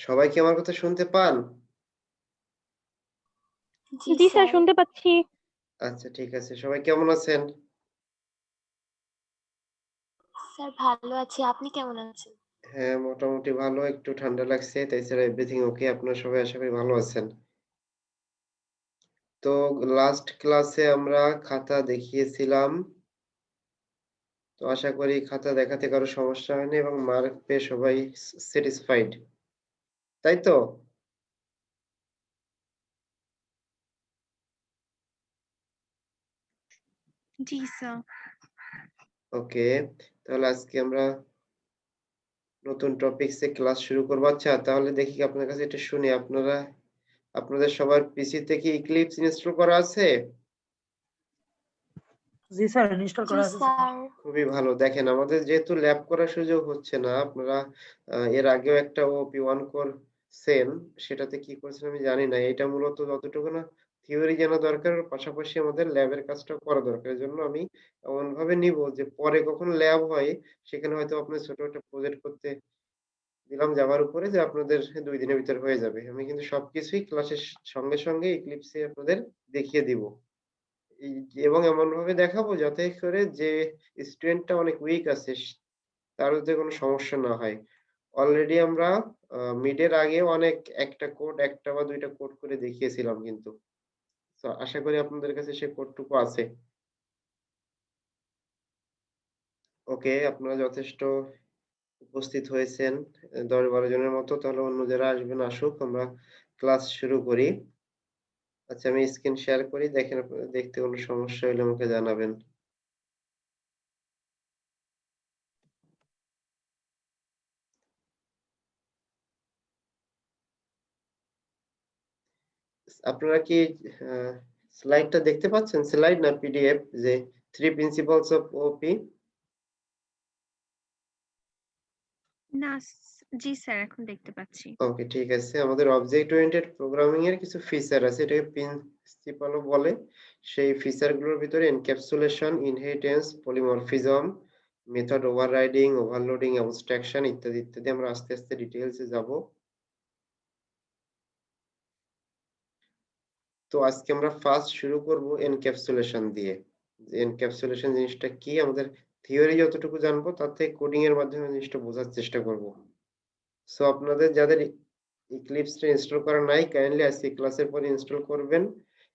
সবাই কি আমার কথা শুনতে পান? জি জি স্যার, স্যার। শুনতে পাচ্ছি। আচ্ছা, ঠিক আছে। সবাই কেমন আছেন? স্যার ভালো আছি। আপনি কেমন আছেন? হ্যাঁ, মোটামুটি ভালো। একটু ঠান্ডা লাগছে। তাছাড়া এভরিথিং ওকে। আপনারা সবাই আশা করি ভালো আছেন। তো লাস্ট ক্লাসে আমরা খাতা দেখিয়েছিলাম। তো আশা করি খাতা দেখাতে কারো সমস্যা হয়নি এবং মার্ক পেয়ে সবাই স্যাটিসফাইড। তাই তো? জি স্যার। ওকে। তাহলে আজকে আমরা নতুন টপিকস এ ক্লাস শুরু করব। আচ্ছা, তাহলে দেখি আপনার কাছে এটা শুনি। আপনাদের সবার পিসিতে কি Eclipse ইনস্টল করা আছে? জি স্যার, ইনস্টল জি করা আছে স্যার। স্যার। খুবই ভালো। দেখেন আমাদের যেহেতু ল্যাব করার সুযোগ হচ্ছে না, আপনারা এর আগেও একটা OP1 করছেন, সেটাতে কি করছেন আমি জানি না। এটা মূলত যতটুকু না থিওরি জানা দরকার, ওর পাশাপাশি আমাদের ল্যাবের কাজটাও করা দরকার। এজন্য আমি এমনভাবে নিবো যে পরে কখনো ল্যাব হয়, সেখানে হয়তো আপনার ছোট একটা প্রজেক্ট করতে দিলাম জাভার উপরে, যে আপনাদের ২ দিনের ভিতর হয়ে যাবে। আমি কিন্তু সবকিছুই ক্লাসের সঙ্গে Eclipse এ আপনাদের দেখিয়ে দিব। এই এবং এমনভাবে দেখাবো যাতে করে যে স্টুডেন্টটা অনেক উইক আছে তার যাতে কোনো সমস্যা না হয়। অলরেডি আমরা মিড-এর আগে অনেক ১ টা কোড ১ টা বা ২ টা কোড করে দেখিয়েছিলাম কিন্তু। তো আশা করি আপনাদের কাছে সে কোডটুকু আছে। ওকে, আপনারা যথেষ্ট উপস্থিত হয়েছেন ১০-১২ জনের মতো। তাহলে অন্য যারা আসবেন আসুক, আমরা ক্লাস শুরু করি। আচ্ছা, আমি স্ক্রিন শেয়ার করি। দেখেন আপনাদের দেখতে কোনো সমস্যা হলে আমাকে জানাবেন। আপনারা কি আ স্লাইডটা দেখতে পাচ্ছেন? স্লাইড না পিডিএফ, যে 3 প্রিন্সিপলস অফ ওপি? না, জি স্যার, এখন দেখতে পাচ্ছি। ওকে, ঠিক আছে। আমাদের অবজেক্ট ওরিয়েন্টেড প্রোগ্রামিং এর কিছু ফিচার আছে। এটাকে প্রিন্সিপাল ও বলে। সেই ফিচার গুলোর ভিতরে encapsulation, inheritance, polymorphism, method overriding, overloading, abstraction ইত্যাদি, ইত্যাদি। আমরা আস্তে, আস্তে ডিটেইলস এ যাব। তো আজকে আমরা ফার্স্ট শুরু করব এনক্যাপসুলেশন দিয়ে। যে এনক্যাপসুলেশন জিনিসটা কি, আমাদের থিওরি যতটুকু জানবো তার থেকে কোডিং এর মাধ্যমে জিনিসটা বোঝার চেষ্টা করব। সো আপনাদের যাদের Eclipse টা ইনস্টল করা নাই, কাইন্ডলি আজকে ক্লাসের পরে ইনস্টল করবেন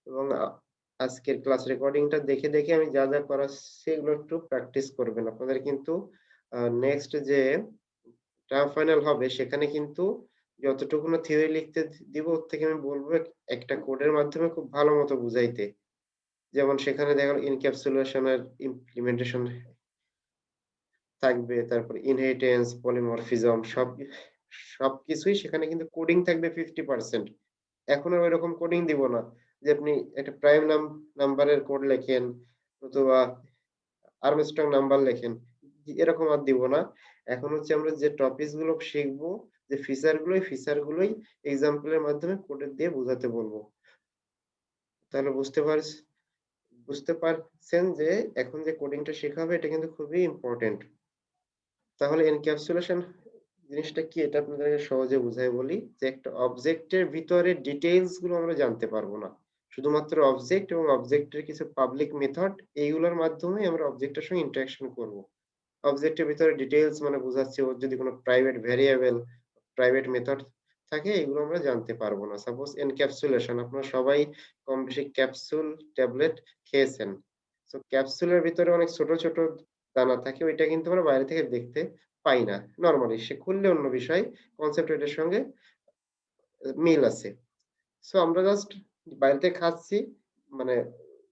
এবং আজকের ক্লাস রেকর্ডিংটা দেখে, দেখে আমি যা, যা করাচ্ছি এগুলো একটু প্র্যাকটিস করবেন। আপনাদের কিন্তু নেক্সট যে টার্ম ফাইনাল হবে সেখানে কিন্তু যতটুকু না থিওরি লিখতে দিব, ওর থেকে আমি বলবো একটা কোডের মাধ্যমে খুব ভালো মতো বুঝাইতে। যেমন সেখানে দেখা গেল এনক্যাপসুলেশন এর ইমপ্লিমেন্টেশন থাকবে, তারপর ইনহেরিটেন্স, পলিমরফিজম সবকিছুই সেখানে কিন্তু কোডিং থাকবে 50%। এখন আর ওইরকম কোডিং দিব না যে আপনি একটা প্রাইম নাম্বারের কোড লেখেন অথবা আর্মস্ট্রং নাম্বার লেখেন, এরকম আর দিব না। এখন হচ্ছে আমরা যে টপিকস গুলো শিখবো, যে ফিচার গুলোই এক্সাম্পলের মাধ্যমে কোডে দিয়ে বোঝাতে বলবো। তাহলে বুঝতে পারছেন যে এখন যে কোডিংটা শেখা হবে এটা কিন্তু খুবই ইম্পর্টেন্ট। তাহলে এনক্যাপসুলেশন জিনিসটা কি এটা আপনাদেরকে সহজে বুঝাই বলি, যে একটা অবজেক্টের ভিতরে ডিটেইলস গুলো আমরা জানতে পারবো না। শুধুমাত্র অবজেক্ট এবং অবজেক্টের কিছু পাবলিক মেথড, এইগুলোর মাধ্যমে আমরা অবজেক্টের সঙ্গে ইন্টারেকশন করব। অবজেক্টের ভিতরে ডিটেইলস মানে বোঝাচ্ছে ওর যদি কোনো প্রাইভেট ভেরিয়েবল, প্রাইভেট মেথড থাকে, এগুলো আমরা জানতে পারবো না। সাপোজ এনক্যাপসুলেশন, আপনারা সবাই কম বেশি ক্যাপসুল ট্যাবলেট খেয়েছেন। তো ক্যাপসুলের ভিতরে অনেক ছোট, ছোট দানা থাকে, ওইটা কিন্তু আমরা বাইরে থেকে দেখতে পাই না। নরমালি সে খুললে অন্য বিষয়, কনসেপ্ট এটার সঙ্গে মিল আছে। সো আমরা জাস্ট বাইরে থেকে খাচ্ছি, মানে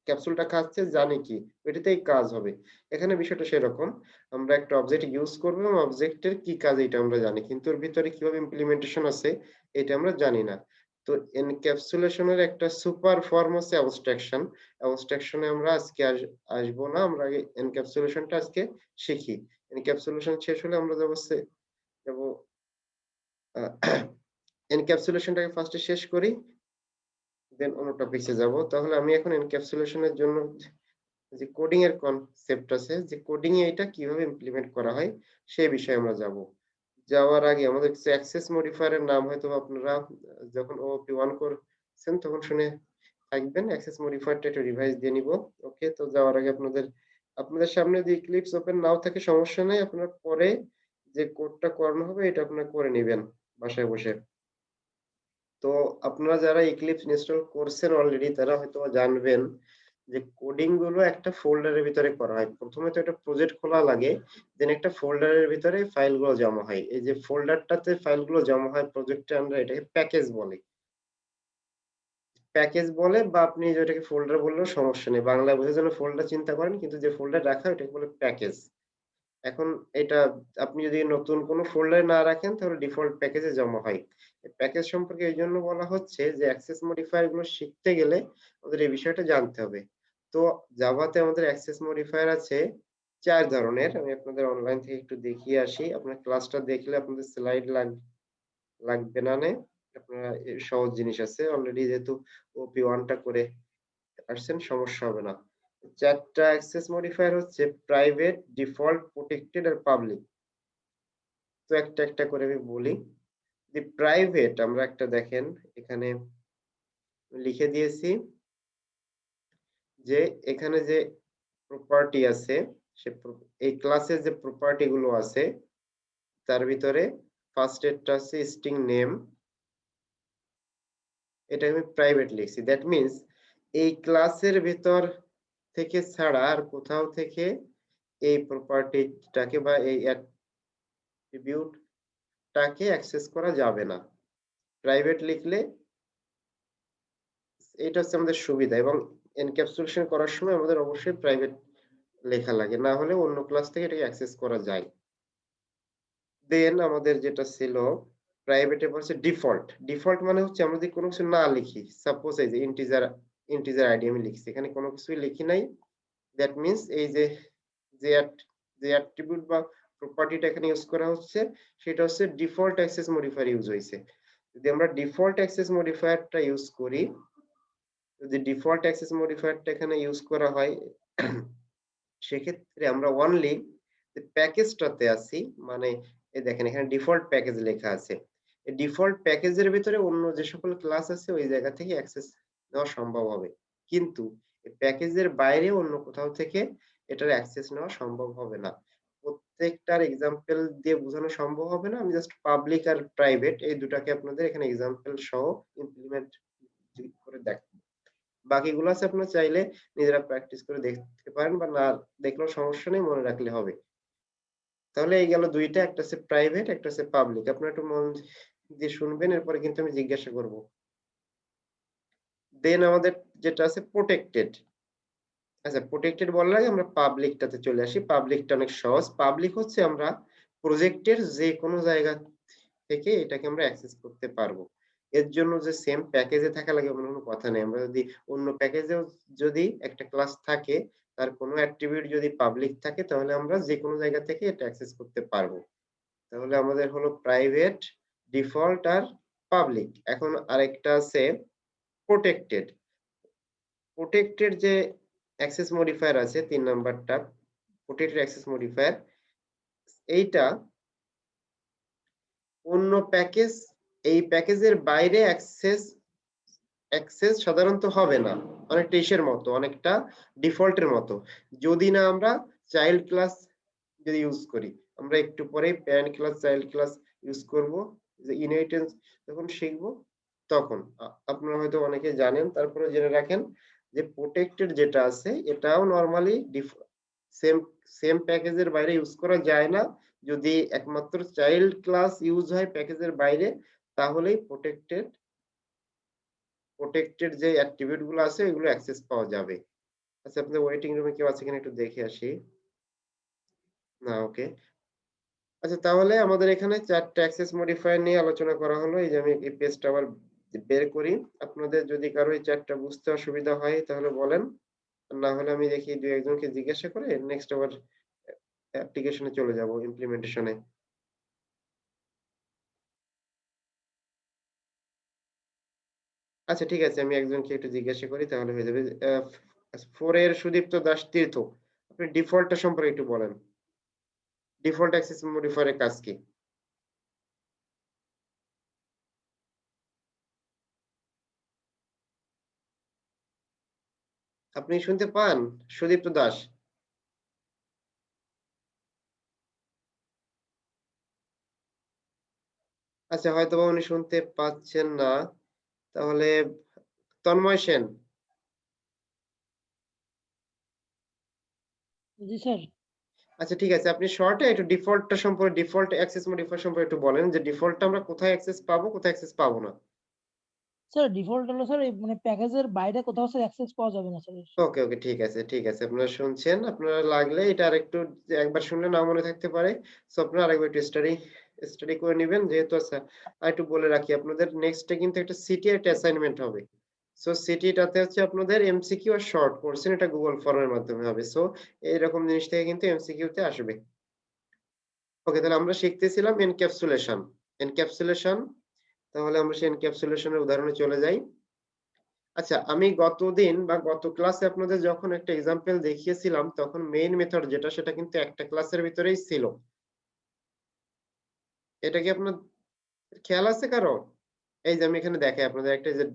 ক্যাপসুলটা খাচ্ছে জানি কি এটাতেই কাজ হবে। এখানে বিষয়টা সেরকম, আমরা একটা অবজেক্ট ইউজ করব এবং অবজেক্টের কি কাজ এটা আমরা জানি, কিন্তু এর ভিতরে কিভাবে ইমপ্লিমেন্টেশন আছে এটা আমরা জানি না। তো এনক্যাপসুলেশনের একটা সুপার ফর্ম আছে অ্যাবস্ট্রাকশন। অ্যাবস্ট্রাকশনে আমরা আজকে আসবো না, আমরা আগে এনক্যাপসুলেশনটা আজকে শিখি। এনক্যাপসুলেশন শেষ হলে আমরা যাব এনক্যাপসুলেশনটাকে ফার্স্টে শেষ করি, দেন অন্য টপিকসে যাব। তাহলে আমি এখন এনক্যাপসুলেশন এর জন্য যে কোডিং এর কনসেপ্ট আছে, যে কোডিং এ এটা কিভাবে ইমপ্লিমেন্ট করা হয় সেই বিষয়ে আমরা যাব। যাওয়ার আগে আমাদের কিছু অ্যাক্সেস মডিফায়ার এর নাম হয়তো আপনারা যখন ওওপি 1 করছেন তখন শুনে থাকবেন। অ্যাক্সেস মডিফায়ারটা একটু রিভাইজ দিয়ে নিব। ওকে, তো যাওয়ার আগে আপনাদের সামনে যদি Eclipse ওপেন নাও থাকে সমস্যা নাই। আপনারা পরে যে কোডটা করানো হবে এটা আপনারা করে নিবেন বাসায় বসে। তো আপনারা যারা Eclipse ইনস্টল করছেন অলরেডি তারা হয়তোবা জানবেন যে কোডিং গুলো একটা ফোল্ডারের ভিতরে করা হয়। প্রথমে তো একটা প্রজেক্ট খোলা লাগে, দেন একটা ফোল্ডারের ভিতরে ফাইলগুলো জমা হয়। এই যে ফোল্ডারটাতে ফাইলগুলো জমা হয় প্রজেক্টে আমরা এটাকে প্যাকেজ বলি। প্যাকেজ বলে বা আপনি যেটাকে ফোল্ডার বললেও সমস্যা নেই। বাংলায় বোঝার জন্য ফোল্ডার চিন্তা করেন কিন্তু যে ফোল্ডার রাখা হয় ওটাকে বলে প্যাকেজ। এখন এটা আপনি যদি নতুন কোনো ফোল্ডারে না রাখেন তাহলে ডিফল্ট প্যাকেজে জমা হয়। প্যাকেজ সম্পর্কে এইজন্য বলা হচ্ছে যে অ্যাক্সেস মডিফায়ার গুলো শিখতে গেলে আমাদের এই বিষয়টা জানতে হবে। তো জাভাতে আমাদের অ্যাক্সেস মডিফায়ার আছে ৪ ধরনের। আমি আপনাদের অনলাইন থেকে একটু দেখিয়ে আসি। আপনার ক্লাসটা দেখলে আপনাদের স্লাইড লাগবে না নে। আপনারা সহজ জিনিস আছে। অলরেডি যেহেতু ওপি 1 টা করে আসছেন সমস্যা হবে না। ৪ টা অ্যাক্সেস মডিফায়ার হচ্ছে প্রাইভেট, ডিফল্ট, প্রটেক্টেড আর পাবলিক। তো একটা করে আমি বলি। যে প্রাইভেট আমরা একটা দেখেন এখানে লিখে দিয়েছি যে এখানে যে প্রপার্টি আছে এই ক্লাসের যে প্রপার্টি গুলো আছে তার ভিতরে ফার্স্ট এরটা হচ্ছে স্ট্রিং নেম, এটা আমি প্রাইভেট লিখছি। দ্যাট মিন্স এই ক্লাসের ভিতর থেকে ছাড়া আর কোথাও থেকে এই প্রপার্টিটাকে বা এই অ্যাট্রিবিউটটাকে অ্যাক্সেস করা যাবে না। প্রাইভেট লিখলে এটা হচ্ছে আমাদের সুবিধা এবং এনক্যাপসুলেশন করার সময় আমাদের অবশ্যই প্রাইভেট লেখা লাগে, না হলে অন্য ক্লাস থেকে এটাকে অ্যাক্সেস করা যায়। দেন আমাদের যেটা ছিল প্রাইভেটে বলছে ডিফল্ট। ডিফল্ট মানে হচ্ছে আমরা যদি কোনো কিছু না লিখি, সাপোজ এই যে ইন্টিজার আইডি আমি লিখছি, এখানে কোনো কিছুই লিখি নাই। দ্যাট মিন্স এই যে যে যে অ্যাট্রিবিউট বা প্রপার্টিটা এখানে ইউজ করা হচ্ছে সেটা হচ্ছে ডিফল্ট অ্যাক্সেস মডিফায়ার ইউজ হয়েছে। যদি আমরা ডিফল্ট অ্যাক্সেস মডিফায়ারটা ইউজ করি, যদি ডিফল্ট অ্যাক্সেস মডিফায়ারটা এখানে ইউজ করা হয় সেক্ষেত্রে আমরা অনলি যে প্যাকেজটাতে আছি, মানে এই দেখেন এখানে ডিফল্ট প্যাকেজ লেখা আছে। এই ডিফল্ট প্যাকেজের ভিতরে অন্য যে সকল ক্লাস আছে ওই জায়গা থেকে অ্যাক্সেস নেওয়া সম্ভব হবে। কিন্তু এই প্যাকেজের বাইরে অন্য কোথাও থেকে এটার অ্যাক্সেস নেওয়া সম্ভব হবে না। প্রত্যেকটার এক্সাম্পল দিয়ে বোঝানো সম্ভব হবে না। আমি জাস্ট পাবলিক আর প্রাইভেট এই দুটাকে আপনাদের এখানে এক্সাম্পল সহ ইমপ্লিমেন্ট করে দেখাবো। বাকিগুলো আছে আপনারা চাইলে নিজেরা প্র্যাকটিস করে দেখতে পারেন বা না দেখলেও সমস্যা নেই, মনে রাখলে হবে। তাহলে এই গেল ২ টা, একটা হচ্ছে প্রাইভেট, একটা হচ্ছে পাবলিক। আপনারা একটু মন দিয়ে শুনবেন, এরপরে কিন্তু আমি জিজ্ঞাসা করব। দেন আমাদের যেটা আছে প্রটেক্টেড। আচ্ছা, প্রটেক্টেড বলার আগে আমরা পাবলিকটাতে চলে আসি। পাবলিকটা অনেক সহজ। পাবলিক হচ্ছে আমরা প্রজেক্টের যেকোনো জায়গা থেকে এটাকে আমরা অ্যাক্সেস করতে পারবো। এর জন্য যে সেম প্যাকেজে থাকা লাগে এমন কোনো কথা নেই। আমরা যদি অন্য প্যাকেজেও যদি একটা ক্লাস থাকে, তার কোনো অ্যাট্রিবিউট যদি পাবলিক থাকে তাহলে আমরা যেকোনো জায়গা থেকে এটা অ্যাক্সেস করতে পারবো। তাহলে আমাদের হলো প্রাইভেট, ডিফল্ট আর পাবলিক। এখন আরেকটা আছে প্রটেক্টেড। প্রটেক্টেড যে অ্যাক্সেস মডিফায়ার আছে ৩ নাম্বারটা, প্রটেক্টেড অ্যাক্সেস মডিফায়ার, এইটা অন্য প্যাকেজ এই প্যাকেজের বাইরে অ্যাক্সেস সাধারণত হবে না। অনেকটা ইসের মতো, অনেকটা ডিফল্টের মতো। যদি না আমরা চাইল্ড ক্লাস যদি ইউজ করি। আমরা একটু পরেই parent class, child class use করব। যে ইনহেরিটেন্স যখন শিখব তখন। আপনারা হয়তো অনেকে জানেন, তারপরেও জেনে রাখেন যে প্রটেক্টেড যেটা আছে এটাও নরমালি সেম সেম প্যাকেজের বাইরে ইউজ করা যায় না। যদি একমাত্র চাইল্ড ক্লাস ইউজ হয় প্যাকেজের বাইরে তাহলেই প্রটেক্টেড যে অ্যাট্রিবিউট গুলো আছে এগুলো অ্যাক্সেস পাওয়া যাবে। আচ্ছা, আপনাদের ওয়েটিং রুমে কেউ আছে কিনা একটু দেখে আসি। না, ওকে। আচ্ছা, তাহলে আমাদের এখানে ৪ টা অ্যাক্সেস মডিফায়ার নিয়ে আলোচনা করা হলো। এই যে আমি এই পেজটা আবার বের করি। আপনাদের যদি কারো এই ৪ টা বুঝতে অসুবিধা হয় তাহলে বলেন। না হলে আমি দেখি ২-১ জনকে জিজ্ঞাসা করে নেক্সট আবার অ্যাপ্লিকেশনে চলে যাব, ইমপ্লিমেন্টেশন এ। আচ্ছা, ঠিক আছে, আমি একজনকে একটু জিজ্ঞাসা করি তাহলে হয়ে যাবে। 4 এর সুদীপ্ত দাস তীর্থ, আপনি ডিফল্টটা সম্পর্কে একটু বলেন। ডিফল্ট অ্যাক্সেস মডিফায়ার এর কাজ কি? আপনি শুনতে পান সুদীপ্ত দাস? আচ্ছা, হয়তোবা উনি শুনতে পাচ্ছেন না। তাহলে তন্ময় সেন। জি স্যার। আচ্ছা, ঠিক আছে। আপনি শর্টে একটু ডিফল্টটা সম্পর্কে, ডিফল্ট অ্যাক্সেস মডিফায়ার সম্পর্কে একটু বলেন যে ডিফল্টটা আমরা কোথায় অ্যাক্সেস পাবো, কোথায় অ্যাক্সেস পাবো না। স্যার ডিফল্ট হলো স্যার এই মানে প্যাকেজের বাইরে কোথাও স্যার অ্যাক্সেস পাওয়া যাবে না স্যার। ওকে, ওকে, ঠিক আছে, ঠিক আছে। আপনারা শুনছেন। আপনারা লাগলে এটা আরেকটু, যে একবার শুনলে নাও মনে থাকতে পারে। সো আপনারা আরেকবার একটু স্টাডি করে নিবেন। যেহেতু আচ্ছা, আরেকটু বলে রাখি আপনাদের নেক্সটে কিন্তু একটা সিটি একটা অ্যাসাইনমেন্ট হবে। সো সিটিটাতে হচ্ছে আপনাদের এমসিকিউ আর শর্ট কোশ্চেন, এটা গুগল ফর্মের মাধ্যমে হবে। সো এইরকম জিনিস থেকে কিন্তু এমসিকিউ তে আসবে। ওকে, তাহলে আমরা শিখতেছিলাম এনক্যাপসুলেশন। এনক্যাপসুলেশন, তাহলে আমরা সেই এনক্যাপসুলেশন এর উদাহরণে চলে যাই। আচ্ছা, আমি গতদিন বা গত ক্লাসে আপনাদের যখন একটা এক্সাম্পল দেখিয়েছিলাম তখন মেইন মেথড যেটা সেটা কিন্তু একটা ক্লাসের ভিতরেই ছিল। এটা কি আপনার খেয়াল আছে কারো? এই যে আমি এখানে দেখাই আপনাদের একটা, যে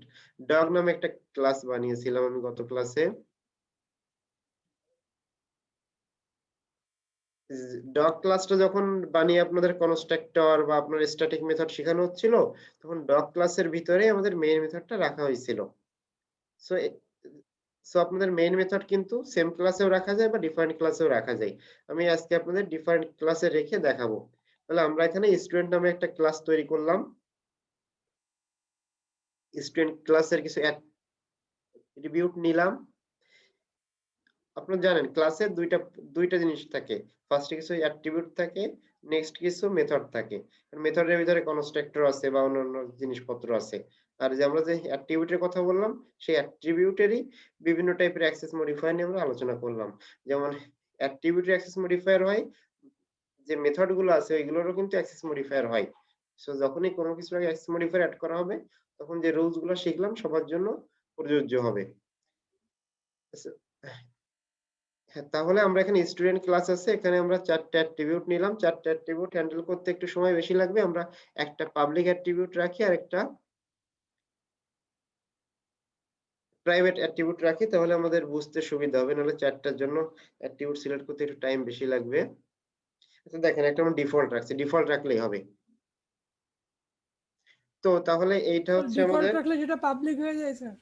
ডগ নামে একটা ক্লাস বানিয়েছিলাম আমি গত ক্লাসে। ডগ ক্লাসটা যখন বানিয়ে আপনাদের কনস্ট্রাক্টর বা আপনার স্ট্যাটিক মেথড শেখানো হচ্ছিল, তখন ডগ ক্লাসের ভিতরেই আমাদের মেইন মেথডটা রাখা হয়েছিল। সো সো আপনাদের মেইন মেথড কিন্তু সেম ক্লাসেও রাখা যায় বা ডিফারেন্ট ক্লাসেও রাখা যায়। আমি আজকে আপনাদের ডিফারেন্ট ক্লাসে রেখে দেখাবো। তাহলে আমরা এখানে স্টুডেন্ট নামে একটা ক্লাস তৈরি করলাম। স্টুডেন্ট ক্লাসের কিছু অ্যাট্রিবিউট নিলাম। আপনারা জানেন ক্লাসে দুইটা জিনিস থাকে। ফার্স্টে কিছু অ্যাট্রিবিউট থাকে, নেক্সট কিছু মেথড থাকে। মেথডের ভিতরে কনস্ট্রাক্টর আছে বা অন্যান্য জিনিসপত্র আছে। আর যে আমরা যে অ্যাট্রিবিউটের কথা বললাম, সেই অ্যাট্রিবিউটেরই বিভিন্ন টাইপের অ্যাক্সেস মডিফায়ার নিয়ে আমরা আলোচনা করলাম। যেমন অ্যাট্রিবিউটের অ্যাক্সেস মডিফায়ার হয়, যে মেথড গুলো আছে ওইগুলোরও কিন্তু অ্যাক্সেস মডিফায়ার হয়। সো যখনই কোনো কিছু আগে অ্যাক্সেস মডিফায়ার অ্যাড করা হবে, তখন যে রুলস গুলো শিখলাম সবার জন্য প্রযোজ্য হবে। আচ্ছা, হ্যাঁ, তাহলে আমরা এখানে স্টুডেন্ট ক্লাস আছে, এখানে আমরা 4টা অ্যাট্রিবিউট নিলাম। 4টা অ্যাট্রিবিউট হ্যান্ডেল করতে একটু সময় বেশি লাগবে। আমরা একটা পাবলিক অ্যাট্রিবিউট রাখি আর একটা প্রাইভেট অ্যাট্রিবিউট রাখি, তাহলে আমাদের বুঝতে সুবিধা হবে। নাহলে 4টার জন্য অ্যাট্রিবিউট সিলেক্ট করতে একটু টাইম বেশি লাগবে। আচ্ছা, দেখেন একটা আমরা ডিফল্ট রাখছি, ডিফল্ট রাখলেই হবে। তো তাহলে এইটা হচ্ছে ডিফল্ট আমাদের রাখলে সেটা পাবলিক হয়ে যায় স্যার।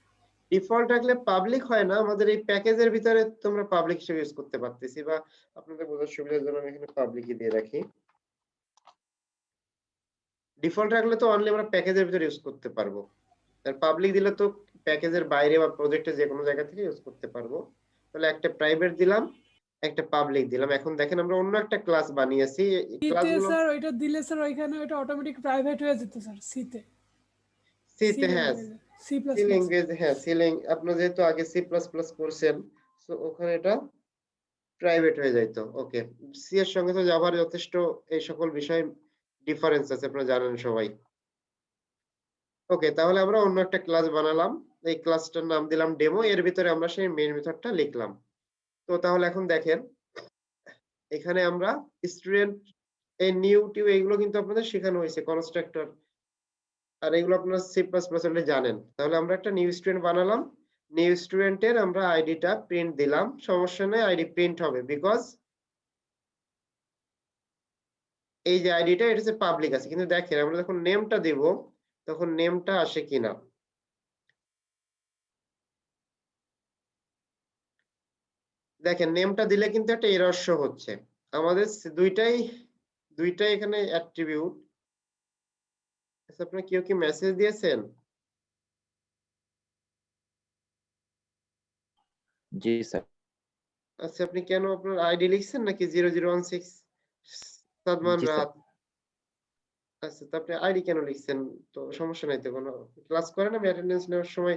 ডিফল্ট রাখলে পাবলিক হয় না, আমাদের এই প্যাকেজের ভিতরে তোমরা পাবলিক হিসেবে ইউজ করতে পারতেছি, বা আপনাদের বোঝার সুবিধার জন্য আমি এখানে পাবলিকই দিয়ে রাখি। ডিফল্ট রাখলে তো অনলি আমরা প্যাকেজের ভিতরে ইউজ করতে পারবো, আর পাবলিক দিলে তো প্যাকেজের বাইরে বা প্রজেক্টের যে কোনো জায়গা থেকে ইউজ করতে পারবো। তাহলে একটা প্রাইভেট দিলাম, একটা পাবলিক দিলাম। এখন দেখেন আমরা অন্য একটা ক্লাস বানিয়েছি। সিতে ক্লাসগুলো স্যার ওইটা দিলে স্যার ওইখানে ওইটা অটোমেটিক প্রাইভেট হয়ে যেত স্যার সিতে। সি সিতে, হ্যাঁ, ল্যাঙ্গুয়েজে C plus C plus. Language, হ্যাঁ সি আপনার যেহেতু আগে সি প্লাস প্লাস করছেন, তো ওখানে এটা প্রাইভেট হয়ে যাইতো। ওকে, সি এর সঙ্গে তো জাভার যথেষ্ট এই সকল বিষয় ডিফারেন্স আছে, আপনারা জানেন সবাই। ওকে, তাহলে আমরা অন্য একটা ক্লাস বানালাম। এই ক্লাসটার নাম দিলাম ডেমো। এর ভিতরে আমরা সেই মেইন মেথডটা লিখলাম। তো তাহলে এখন দেখেন এখানে আমরা স্টুডেন্ট, এই নিউ টিউ এইগুলো কিন্তু আপনাদের শেখানো হয়েছে কনস্ট্রাক্টর, আর এগুলো আপনারা সি প্লাস প্লাস অলরেডি জানেন। তাহলে আমরা একটা নিউ স্টুডেন্ট বানালাম। নিউ স্টুডেন্টের আমরা আইডিটা প্রিন্ট দিলাম। সমস্যা নেই, আইডি প্রিন্ট হবে, বিকজ এই যে আইডিটা এটা হচ্ছে পাবলিক আছে। কিন্তু দেখেন আমরা যখন নেমটা দেব তখন নেমটা আসে কিনা। দেখেন নেমটা দিলে কিন্তু একটা এরর শো হচ্ছে। আমাদের দুইটাই এখানে অ্যাট্রিবিউট। আচ্ছা, আপনারা কেউ কি মেসেজ দিয়েছেন? জি স্যার। আচ্ছা, আপনি কেন আপনার আইডি লিখছেন নাকি 0016 সাদমান জি স্যার। রাত? আচ্ছা, তো আপনি আইডি কেন লিখছেন? তো সমস্যা নাই তো, কোনো ক্লাস করেন, আমি অ্যাটেন্ডেন্স নেওয়ার সময়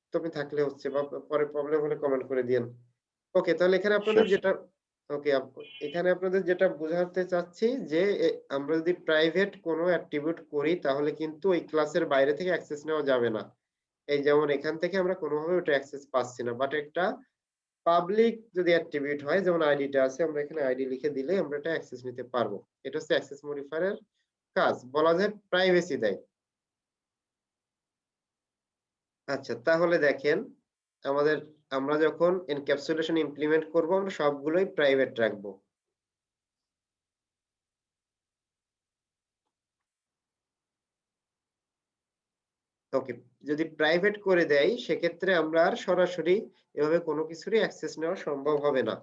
তো আপনি থাকলে হচ্ছে, বা পরে প্রবলেম হলে কমেন্ট করে দিয়েন। ওকে, তাহলে এখানে আপনাদের Sure, যেটা, ওকে, এখানে আপনাদের যেটা বোঝাতে চাচ্ছি যে আমরা যদি প্রাইভেট কোনো অ্যাট্রিবিউট করি তাহলে কিন্তু ওই ক্লাসের বাইরে থেকে অ্যাক্সেস নেওয়া যাবে না। এই যেমন এখান থেকে আমরা কোনোভাবে ওটা অ্যাক্সেস পাচ্ছি না, বাট একটা পাবলিক যদি অ্যাট্রিবিউট হয়, যেমন আইডিটা আছে, আমরা এখানে আইডি লিখে দিলে আমরা এটা অ্যাক্সেস নিতে পারবো। এটা হচ্ছে অ্যাক্সেস মডিফায়ারের কাজ, বলা যায় প্রাইভেসি দেয়। আচ্ছা, তাহলে দেখেন আমরা যখন এনক্যাপসুলেশন ইমপ্লিমেন্ট করব আমরা সবগুলোই প্রাইভেট রাখবো। ওকে, যদি প্রাইভেট করে দেয় সেক্ষেত্রে আমরা আর সরাসরি এভাবে কোনো কিছুরই অ্যাক্সেস নেওয়া সম্ভব হবে না।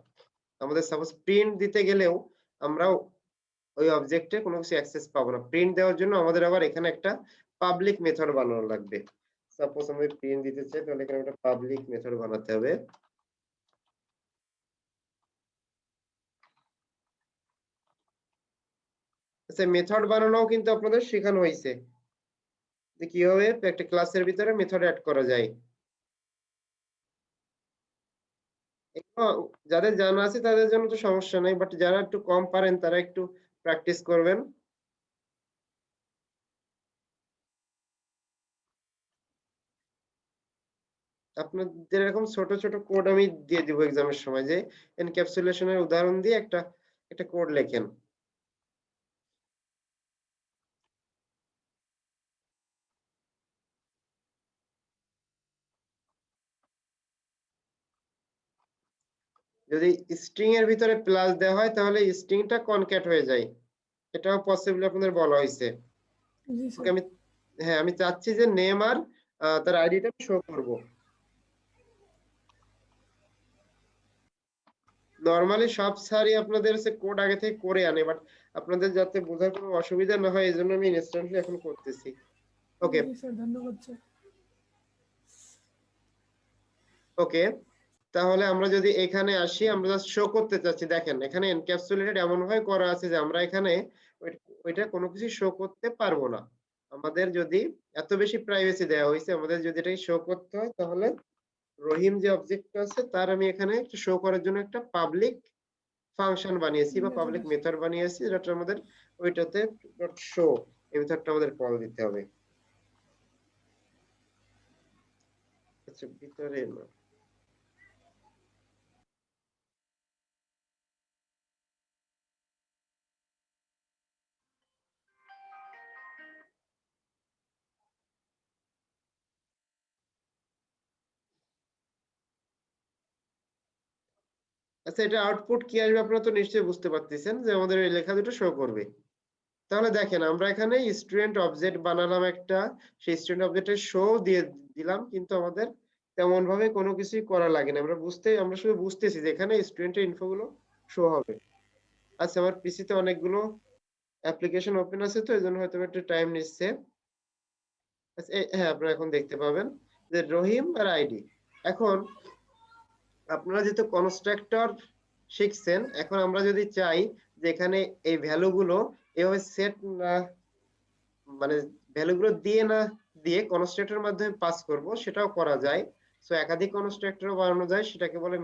আমাদের সাপোজ প্রিন্ট দিতে গেলেও আমরা ওই অবজেক্টে কোনো কিছু অ্যাক্সেস পাবো না। প্রিন্ট দেওয়ার জন্য আমাদের আবার এখানে একটা পাবলিক মেথড বানানো লাগবে। সাপোজ আমি প্রিন্ট দিতে চাই, তাহলে এখানে একটা পাবলিক মেথড বানাতে হবে। আচ্ছা, মেথড বানানোও কিন্তু আপনাদের শেখানো হয়েছে যে কিভাবে একটা ক্লাসের ভিতরে মেথড অ্যাড করা যায়। এগুলো যাদের জানা আছে তাদের জন্য তো সমস্যা নাই, বাট যারা একটু কম পারেন তারা একটু প্র্যাকটিস করবেন। আপনাদের এরকম ছোট ছোট কোড আমি দিয়ে দিব এক্সামের সময়, যে এনক্যাপসুলেশনের উদাহরণ দিয়ে একটা কোড লেখেন। যদি স্ট্রিং এর ভিতরে প্লাস দেওয়া হয় তাহলে স্ট্রিংটা কনক্যাট হয়ে যায়, এটাও পসিবল আপনাদের বলা হয়েছে। জি ওকে, স্যার। আমি চাচ্ছি যে নেম আর তার আইডিটা শো করব। নরমালি সব স্যারই আপনাদের কোড আগে থেকে করে আনে, বাট আপনাদের যাতে বোঝার কোনো অসুবিধা না হয় এই জন্য আমি ইনস্ট্যান্টলি এখন করতেছি। ওকে জি স্যার, ধন্যবাদ স্যার। ওকে, তাহলে আমরা যদি এখানে আসি, আমরা জাস্ট শো করতে চাচ্ছি। দেখেন এখানে এনক্যাপসুলেটেড এমন ভাবে করা আছে যে আমরা এখানে ওইটা কোনো কিছু শো করতে পারবো না। আমাদের যদি এত বেশি প্রাইভেসি দেওয়া হয়েছে, আমাদের যদি এটাকে শো করতে হয় তাহলে রহিম যে অবজেক্টটা আছে তার আমি এখানে একটু শো করার জন্য একটা পাবলিক ফাংশন বানিয়েছি বা পাবলিক মেথড বানিয়েছি, যেটা আমাদের ওইটাতে শো এই মেথডটা আমাদের কল দিতে হবে। আচ্ছা, ভিতরে না, আচ্ছা এটা আউটপুট কি আসবে আপনারা তো নিশ্চয়ই বুঝতে পারতেছেন যে আমাদের এই লেখা দুটো শো করবে। তাহলে দেখেন আমরা এখানে স্টুডেন্ট অবজেক্ট বানালাম একটা, সেই স্টুডেন্ট অবজেক্টের শো দিয়ে দিলাম, কিন্তু আমাদের তেমন ভাবে কোনো কিছুই করা লাগে না। আমরা শুধু বুঝতেছি যে এখানে স্টুডেন্টের ইনফো গুলো শো হবে। আচ্ছা, আমার পিসিতে অনেকগুলো অ্যাপ্লিকেশন ওপেন আছে তো এই জন্য হয়তো একটু টাইম নিচ্ছে। আচ্ছা, হ্যাঁ আপনারা এখন দেখতে পাবেন যে রহিম আর আইডি। এখন আপনারা যেহেতু কনস্ট্রাক্টর শিখছেন, এখন আমরা যদি চাই যে এখানে এই ভ্যালুগুলো এভাবে সেট না, মানে ভ্যালুগুলো না দিয়ে কনস্ট্রাক্টরের মাধ্যমে পাস করব, সেটাও করা যায়। সো একাধিক কনস্ট্রাক্টরও বানানো যায়, সেটাকে বলে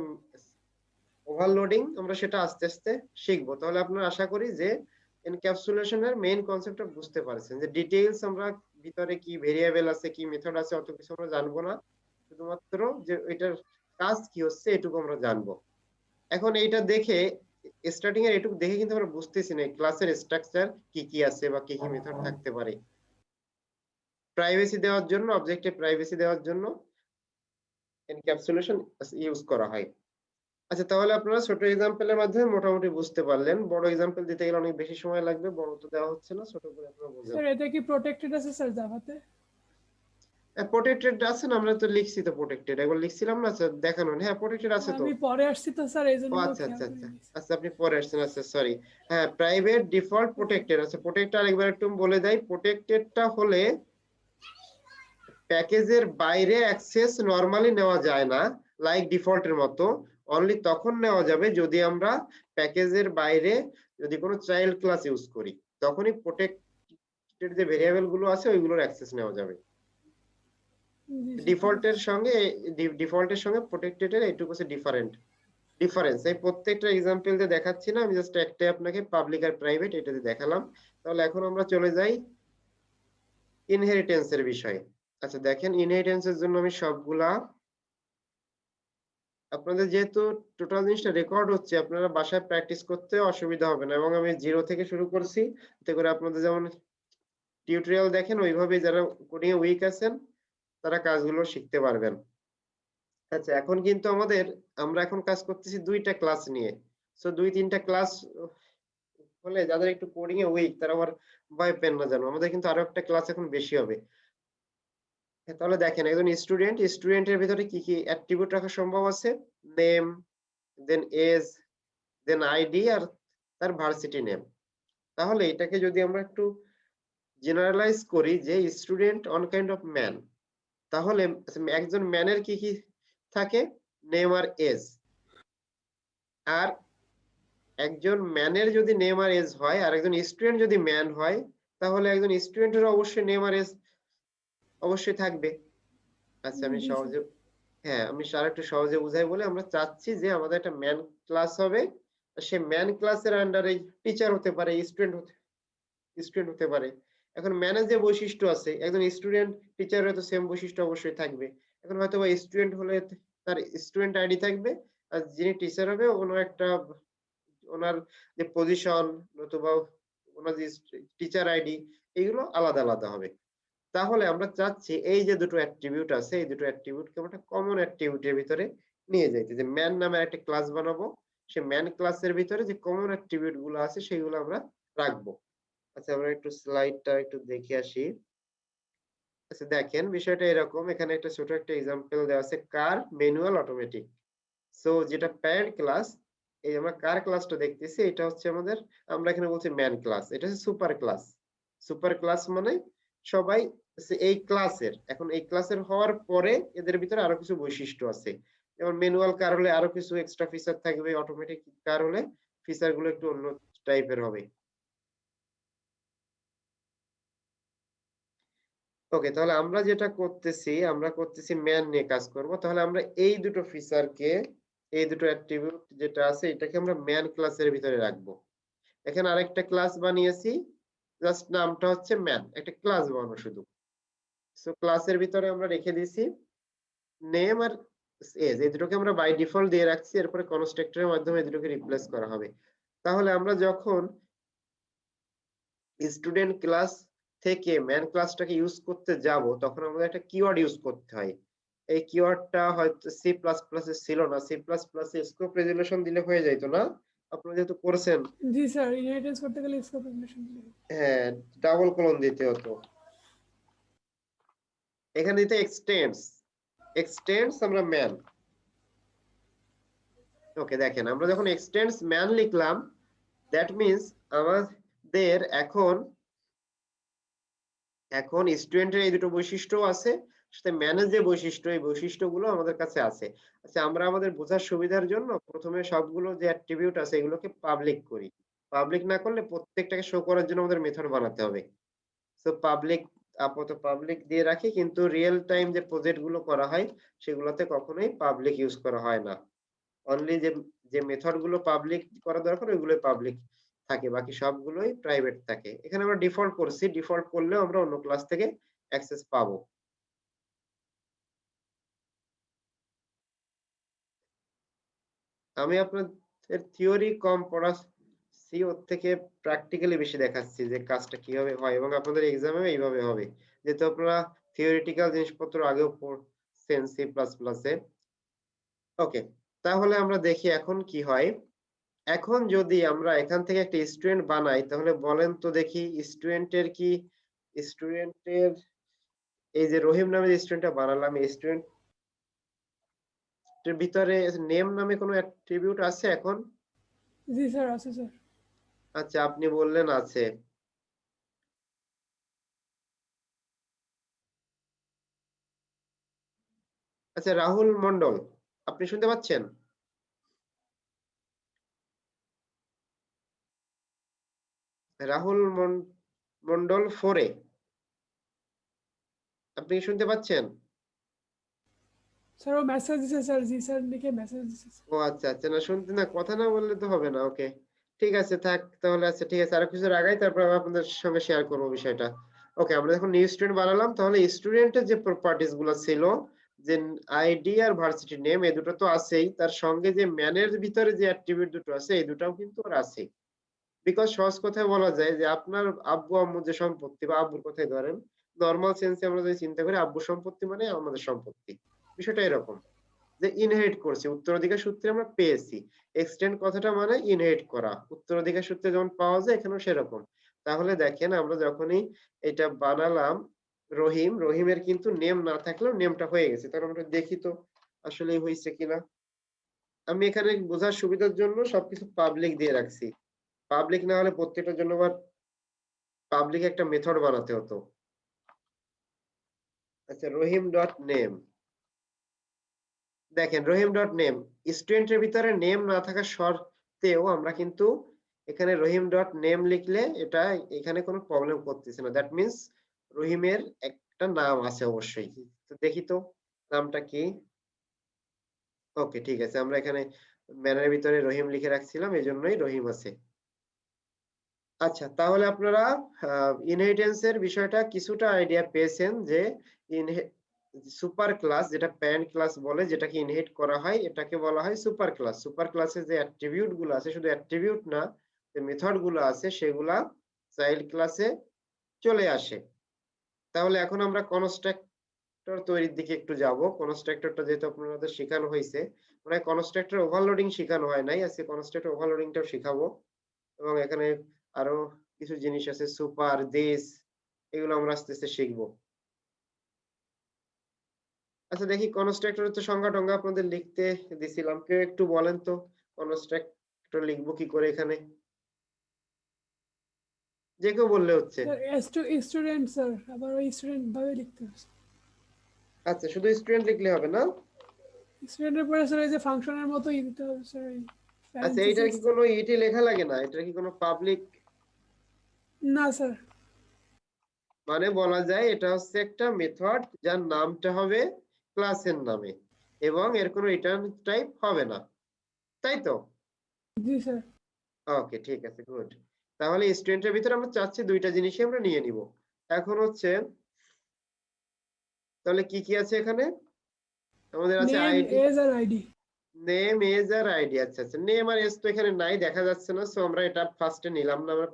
ওভারলোডিং। আমরা সেটা আস্তে আস্তে শিখবো। তাহলে আপনারা আশা করি যে এনক্যাপসুলেশনের মেইন কনসেপ্টটা বুঝতে পারছেন, যে ডিটেইলস আমরা ভিতরে কি ভেরিয়েবল আছে কি মেথড আছে অত কিছু আমরা জানবো না, শুধুমাত্র যে এটার কাজ কি হচ্ছে এটুকু আমরা জানবো। এখন এইটা দেখে স্টার্টিং এর এটুকু দেখে কিন্তু আমরা বুঝতেছি না ক্লাসের স্ট্রাকচার কি কি আছে বা কি কি মেথড থাকতে পারে। প্রাইভেসি দেওয়ার জন্য, অবজেক্টে প্রাইভেসি দেওয়ার জন্য এনক্যাপসুলেশন ইউজ করা হয়। আচ্ছা, তাহলে আপনারা ছোট এক্সাম্পলের মাধ্যমে মোটামুটি বুঝতে পারলেন। বড় এক্সাম্পল দিতে গেলে অনেক বেশি সময় লাগবে, বড় তো দেওয়া হচ্ছে না, ছোট করে আপনারা বুঝেন। স্যার এটা কি প্রোটেক্টেড আছে স্যার জাভাতে? প্রোটেক্টেড আছে না? আমরা তো লিখছি তো প্রোটেক্টেড, একবার লিখছিলাম না স্যার, দেখানো। হ্যাঁ প্রোটেক্টেড আছে তো। আমি পরে আসছি তো স্যার, এই ও জন্য আচ্ছা খেয়াল আচ্ছা আচ্ছা করিনি। আচ্ছা, আপনি পরে আসছেন, আচ্ছা সরি। হ্যাঁ, প্রাইভেট, ডিফল্ট, প্রোটেক্টেড আছে। প্রোটেক্টেড আরেকবার একটু বলে দেই। প্রোটেক্টেডটা হলে প্যাকেজের বাইরে অ্যাক্সেস নরমালি নেওয়া যায় না, লাইক ডিফল্টের মতো। অনলি তখন নেওয়া যাবে যদি আমরা প্যাকেজের বাইরে যদি কোনো চাইল্ড ক্লাস ইউজ করি, তখনই প্রোটেক্টেড যে ভেরিয়েবল গুলো আছে ওইগুলোর অ্যাক্সেস নেওয়া যাবে। জি স্যার। ডিফল্টের সঙ্গে প্রোটেক্টেড এর এইটুকু আছে ডিফারেন্স। এই প্রত্যেকটা এক্সাম্পল দিয়ে দেখাচ্ছি না, আমি জাস্ট একটাই আপনাকে পাবলিক আর প্রাইভেট এটা দিয়ে দেখালাম। তাহলে এখন আমরা চলে যাই ইনহেরিটেন্স এর বিষয়ে। আচ্ছা দেখেন, ইনহেরিটেন্স এর জন্য আমি সবগুলা, আপনাদের যেহেতু টোটাল জিনিসটা রেকর্ড হচ্ছে আপনারা বাসায় প্র্যাকটিস করতে অসুবিধা হবে না, এবং আমি 0 থেকে শুরু করছি, এতে করে আপনাদের যেমন টিউটোরিয়াল দেখেন ওইভাবে যারা কোডিং এ উইক আছেন তারা কাজগুলো শিখতে পারবেন। আচ্ছা, এখন কিন্তু আমরা এখন কাজ করতেছি ২টা ক্লাস নিয়ে। সো ২-৩টা ক্লাস হলে যাদের একটু কোডিং এ উইক তারা আবার ভয় পেন না যেন। আমাদের কিন্তু আরো একটা ক্লাস এখন বেশি হবে। তাহলে দেখেন একজন স্টুডেন্টের ভিতরে কি কি অ্যাট্রিবিউট রাখা সম্ভব আছে? নেম, দেন এজ, দেন আইডি আর তার ভার্সিটি নেম। তাহলে এটাকে যদি আমরা একটু জেনারেলাইজ করি যে student on kind of man, তাহলে একজন ম্যানের কি কি থাকে? নেম আর এজ। আর একজন ম্যানের যদি নেম আর এজ হয় আর একজন স্টুডেন্ট যদি ম্যান হয়, তাহলে একজন স্টুডেন্টের অবশ্যই নেম আর এজ অবশ্যই থাকবে। আচ্ছা, আমি জি স্যার। সহজে আমি আরেকটু সহজে বুঝাই বলে আমরা চাচ্ছি যে আমাদের একটা ম্যান ক্লাস হবে। সে ম্যান ক্লাসের আন্ডারে টিচার হতে পারে, স্টুডেন্ট হতে পারে। এখন ম্যানের যে বৈশিষ্ট্য আছে, একজন স্টুডেন্ট টিচারের তো সেম বৈশিষ্ট্য অবশ্যই থাকবে। এখন হয়তো বা স্টুডেন্ট হলে তার স্টুডেন্ট আইডি থাকবে, আর যিনি টিচার হবে ওনার যে পজিশন নতুবা ওনার যে টিচার আইডি, এগুলো আলাদা আলাদা হবে। তাহলে আমরা চাচ্ছি এই যে দুটো অ্যাট্রিবিউট আছে, এই দুটো অ্যাট্রিবিউটকে আমরা একটা কমন অ্যাট্রিবিউটের ভিতরে নিয়ে যাইতে, যে ম্যান নামের একটা ক্লাস বানাবো। সে ম্যান ক্লাসের ভিতরে যে কমন অ্যাট্রিবিউট গুলো আছে সেগুলো আমরা রাখবো। আচ্ছা, আমরা একটু স্লাইডটা একটু দেখে আসি। আচ্ছা, দেখেন বিষয়টা এরকম। এখানে একটা ছোট একটা এক্সাম্পল দেওয়া আছে, কার ম্যানুয়াল অটোমেটিক। সো যেটা প্যারেন্ট ক্লাস, এই আমরা কার ক্লাসটা দেখতেছি, এটা হচ্ছে আমরা এখানে বলছি ম্যান ক্লাস, এটা হচ্ছে সুপার ক্লাস। সুপার ক্লাস মানে সবাই এই ক্লাসের, এখন এই ক্লাসের হওয়ার পরে এদের ভিতরে আরো কিছু বৈশিষ্ট্য আছে। যেমন ম্যানুয়াল কার হলে আরো কিছু এক্সট্রা ফিচার থাকবে, অটোমেটিক কার হলে ফিচার গুলো একটু অন্য টাইপের হবে। ওকে, তাহলে আমরা যেটা করতেছি, আমরা করতেছি ম্যান নিয়ে কাজ করব। তাহলে আমরা এই দুটো ফিচারকে, এই দুটো অ্যাট্রিবিউট যেটা আছে এটাকে আমরা ম্যান ক্লাসের ভিতরে রাখবো। এখানে আরেকটা ক্লাস বানিয়েছি, জাস্ট নামটা হচ্ছে ম্যান, একটা ক্লাস বানানো শুধু। সো ক্লাসের ভিতরে আমরা রেখে দিয়েছি নেম আর এজ, এই দুটোকে আমরা বাই ডিফল্ট দিয়ে রাখছি। এরপরে কনস্ট্রাক্টরের মাধ্যমে এই দুটোকে রিপ্লেস করা হবে। তাহলে আমরা যখন স্টুডেন্ট ক্লাস থেকে ম্যান ক্লাসটাকে ইউজ করতে যাব, তখন আমাদের একটা কিওয়ার্ড ইউজ করতে হয়। এই কিওয়ার্ডটা হয়তো সি প্লাস প্লাসে ছিল না, সি প্লাস প্লাসে স্কোপ রেজুলেশন দিলে হয়ে যাইতো না? আপনারা যেহেতু করছেন, জি স্যার, ইনহেরিটেন্স করতে গেলে স্কোপ রেগুলেশন দিতে হবে। হ্যাঁ, ডাবল কোলন দিতে হতো। এখানে দিতে এক্সটেন্ডস আমরা ম্যান। ওকে, দেখেন আমরা যখন এক্সটেন্ডস ম্যান লিখলাম, দ্যাট মিন্স আমাদের এখন স্টুডেন্টের এই দুটো বৈশিষ্ট্য আছে, সাথে ম্যানের যে বৈশিষ্ট্য, এই বৈশিষ্ট্যগুলো আমাদের কাছে আছে। আচ্ছা, আমরা আমাদের বোঝার সুবিধার জন্য প্রথমে সবগুলো যে অ্যাট্রিবিউট আছে এগুলোকে পাবলিক করি। পাবলিক না করলে প্রত্যেকটাকে শো করার জন্য আমাদের মেথড বানাতে হবে। সো আপাতত পাবলিক দিয়ে রাখি, কিন্তু রিয়েল টাইম যে প্রজেক্ট গুলো করা হয় সেগুলোতে কখনোই পাবলিক ইউজ করা হয় না। অনলি যে মেথড গুলো পাবলিক করা দরকার ওইগুলোই পাবলিক থাকে, বাকি সবগুলোই প্রাইভেট থাকে। এখানে আমরা ডিফল্ট করছি, ডিফল্ট করলেও আমরা অন্য ক্লাস থেকে অ্যাক্সেস পাবো। আমি আপনাদের থিওরি কম পড়াচ্ছি, ওর থেকে প্র্যাকটিক্যালি বেশি দেখাচ্ছি যে কাজটা কিভাবে হয়, এবং আপনাদের এক্সামেও এইভাবে হবে, যেহেতু আপনারা থিওরিটিক্যাল জিনিসপত্র আগেও পড়ছেন সি প্লাস প্লাসে। ওকে, তাহলে আমরা দেখি এখন কি হয়। এখন যদি আমরা এখান থেকে একটা স্টুডেন্ট বানাই, তাহলে বলেন তো দেখি স্টুডেন্টের এই যে রহিম নামের স্টুডেন্টটা বানালাম, এই স্টুডেন্টের ভিতরে নেম নামে কোনো অ্যাট্রিবিউট আছে এখন? জি স্যার, আছে স্যার। আচ্ছা, আপনি বললেন আছে। আচ্ছা, রাহুল মন্ডল, আপনি শুনতে পাচ্ছেন? রাহুল মন্ডল 4 আপনি কি শুনতে পাচ্ছেন? স্যার ও মেসেজ দিছে স্যার, জি স্যার লিখে মেসেজ দিছে স্যার। ও আচ্ছা আচ্ছা, না শুনতে, না কথা না বললে তো হবে না। ওকে, ঠিক আছে, থাক তাহলে। আচ্ছা, ঠিক আছে, আরো কিছু আগাই, তারপর আমি আপনাদের সঙ্গে শেয়ার করবো বিষয়টা। ওকে, আমরা যখন নিউ স্টুডেন্ট বানালাম, তাহলে স্টুডেন্টের যে প্রপার্টিজ গুলো ছিল, যে আইডি আর ভার্সিটি নেম, এই দুটো তো আছেই, তার সঙ্গে যে ম্যানের ভিতরে যে অ্যাট্রিবিউট দুটো আছে এই দুটাও কিন্তু ওর আছে। বিকজ সহজ কথায় বলা যায় যে আপনার আব্বু আম্মুর যে সম্পত্তি, বা আব্বুর কথাই ধরেন, নর্মাল সেন্সে আমরা যদি চিন্তা করি, আব্বু সম্পত্তি মানে আমাদের সম্পত্তি, বিষয়টা এরকম। যে ইনহেরিট করছি, উত্তরাধিকার সূত্রে আমরা পেয়েছি। এক্সটেন্ড কথাটা মানে ইনহেরিট করা, উত্তরাধিকার সূত্রে যেমন পাওয়া যায় এখানেও সেরকম। তাহলে দেখেন আমরা যখনই এটা বানালাম রহিম, রহিমের কিন্তু নেম না থাকলেও নেমটা হয়ে গেছে। তাহলে আমরা দেখি তো আসলে হয়েছে কিনা। আমি এখানে বোঝার সুবিধার জন্য সবকিছু পাবলিক দিয়ে রাখছি। পাবলিক না হলে প্রত্যেকটার জন্য আবার পাবলিক একটা মেথড বানাতে হতো। আচ্ছা, রহিম ডট নেম, দেখেন রহিম ডট নেম স্টুডেন্টের ভিতরে নেম না থাকা সত্ত্বেও আমরা কিন্তু এখানে রহিম ডট নেম লিখলে এটা এখানে কোনো প্রবলেম করতেছে না। দ্যাট মিন্স রহিমের একটা নাম আছে অবশ্যই। তো দেখি তো নামটা কি। ওকে, ঠিক আছে, আমরা এখানে ম্যানের ভিতরে রহিম লিখে রাখছিলাম, এই জন্যই রহিম আছে। আচ্ছা, তাহলে আপনারা ইনহেরিটেন্স এর বিষয়টা কিছুটা আইডিয়া পেয়েছেন যে সুপার ক্লাস, যেটা প্যারেন্ট ক্লাস বলে, যেটাকে ইনহেরিট করা হয় এটাকে বলা হয় সুপার ক্লাস। সুপার ক্লাসে যে অ্যাট্রিবিউট গুলো আছে, শুধু অ্যাট্রিবিউট না, যে মেথড গুলো আছে সেগুলা চাইল্ড ক্লাসে চলে আসে। তাহলে এখন আমরা কনস্ট্রাক্টর তৈরির দিকে একটু যাব। কনস্ট্রাক্টরটা যেহেতু আপনাদের শেখানো হয়েছে, মানে কনস্ট্রাক্টর ওভারলোডিং শেখানো হয় নাই, আজকে কনস্ট্রাক্টর ওভারলোডিংটাও শেখাবো। এবং এখানে আরো কিছু জিনিস আছে, সুপার, দিস, এগুলো আমরা আস্তে আস্তে শিখবো। আচ্ছা, দেখি কনস্ট্রাক্টরের তো সংজ্ঞা টঙ্গা আপনাদের লিখতে দিছিলাম, কেউ একটু বলেন তো কনস্ট্রাক্টর লিখবো কি করে এখানে? যে কেউ বললে হচ্ছে। স্যার স্টুডেন্ট স্যার, আবার ওই স্টুডেন্ট ভাবে লিখতে হবে। আচ্ছা, শুধু স্টুডেন্ট লিখলে হবে না? স্টুডেন্টের পরে স্যার এই যে ফাংশনের মতোই দিতে হবে স্যার, এই আচ্ছা, এইটার প্যারেনথেসিস। কি কোনো ইটি লেখা লাগে না? এটার কি কোনো পাবলিক? না স্যার। মানে বলা যায় এটা হচ্ছে একটা মেথড যার নামটা হবে ক্লাসের নামে এবং এর কোনো রিটার্ন টাইপ হবে না, তাই তো? জি স্যার। ওকে, ঠিক আছে, গুড। তাহলে স্টুডেন্টের ভিতরে আমরা চাচ্ছি দুইটা জিনিসই আমরা নিয়ে নিব। এখন হচ্ছে তাহলে কি কি আছে এখানে? আমাদের আছে নেম, আইডি, এজ আর আইডি। নেম, এজ আর আইডি। আচ্ছা আচ্ছা, নেম আর এজ তো এখানে নাই, দেখা যাচ্ছে না, সো আমরা এটা ফার্স্টে নিলাম না, আমরা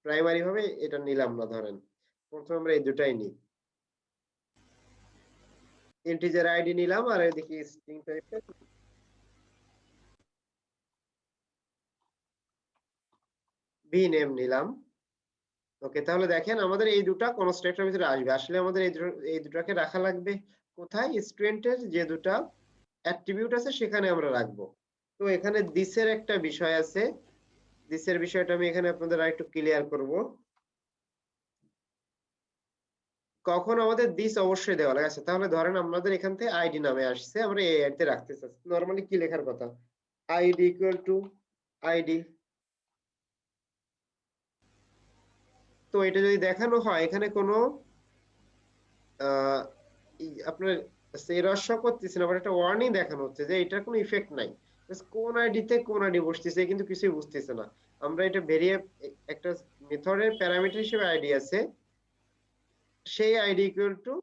প্রাইমারি ভাবে এটা নিলাম না। ধরেন প্রথমে আমরা এই দুটাই নিই, ইন্টিজার আইডি নিলাম আর এদিকে স্ট্রিং টাইপের ভি নেম নিলাম। ওকে, তাহলে দেখেন আমাদের এই দুটা কনস্ট্রাক্টরের ভিতরে আসবে। আসলে আমাদের এই দুটাকে রাখা লাগবে কোথায়? স্টুডেন্টের যে দুটা অ্যাট্রিবিউট আছে সেখানে আমরা রাখবো। তো এখানে দিসের একটা বিষয় আছে, দিসের বিষয়টা আমি এখানে আপনাদের আরেকটু ক্লিয়ার করব। কখন আমাদের দিস অবশ্যই দেওয়া লাগে। আচ্ছা, তাহলে ধরেন আমাদের এখান থেকে আইডি নামে আসছে, আমরা এই আইডিতে রাখতে চাচ্ছি, নরমালি কি লেখার কথা? ID equal to ID. তো এটা যদি দেখানো হয় এখানে কোনো আপনার এরর শো করতেছে না, বাট একটা ওয়ার্নিং দেখানো হচ্ছে যে এটার কোনো ইফেক্ট নাই। কোন আইডিতে কোন আইডি বসতেছে কিন্তু কিছুই বুঝতেছে না। আমরা এটা ভেরিয়ে একটা মেথডের প্যারামিটার হিসেবে আইডি আছে, সেই আইডি ইকুয়াল টু,